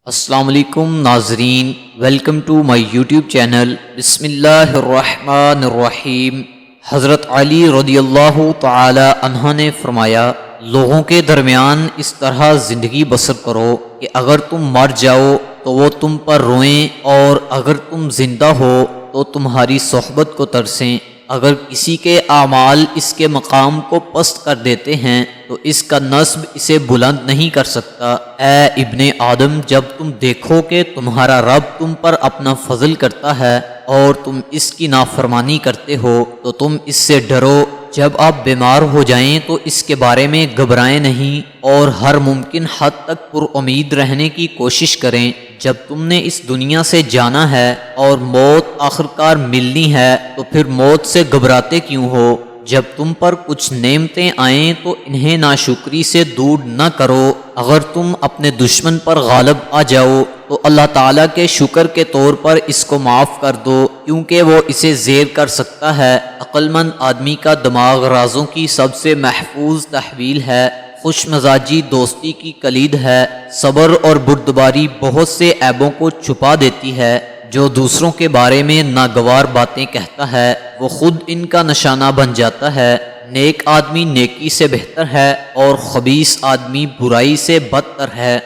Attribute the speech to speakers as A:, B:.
A: السلام علیکم ناظرین، welcome to my YouTube channel. بسم اللہ الرحمن الرحیم۔ حضرت علی رضی اللہ تعالی عنہ نے فرمایا، لوگوں کے درمیان اس طرح زندگی بسر کرو کہ اگر تم مر جاؤ تو وہ تم پر روئیں، اور اگر تم زندہ ہو تو تمہاری صحبت کو ترسیں۔ اگر کسی کے اعمال اس کے مقام کو پست کر دیتے ہیں تو اس کا نسب اسے بلند نہیں کر سکتا۔ اے ابن آدم، جب تم دیکھو کہ تمہارا رب تم پر اپنا فضل کرتا ہے اور تم اس کی نافرمانی کرتے ہو تو تم اس سے ڈرو۔ جب آپ بیمار ہو جائیں تو اس کے بارے میں گھبرائیں نہیں، اور ہر ممکن حد تک پر امید رہنے کی کوشش کریں۔ جب تم نے اس دنیا سے جانا ہے اور موت آخرکار ملنی ہے تو پھر موت سے گھبراتے کیوں ہو؟ جب تم پر کچھ نعمتیں آئیں تو انہیں ناشکری سے دور نہ کرو۔ اگر تم اپنے دشمن پر غالب آ جاؤ تو اللہ تعالیٰ کے شکر کے طور پر اس کو معاف کر دو، کیونکہ وہ اسے زیر کر سکتا ہے۔ عقل مند آدمی کا دماغ رازوں کی سب سے محفوظ تحویل ہے۔ خوش مزاجی دوستی کی کلید ہے۔ صبر اور بردباری بہت سے عیبوں کو چھپا دیتی ہے۔ جو دوسروں کے بارے میں ناگوار باتیں کہتا ہے وہ خود ان کا نشانہ بن جاتا ہے۔ نیک آدمی نیکی سے بہتر ہے اور خبیث آدمی برائی سے بدتر ہے۔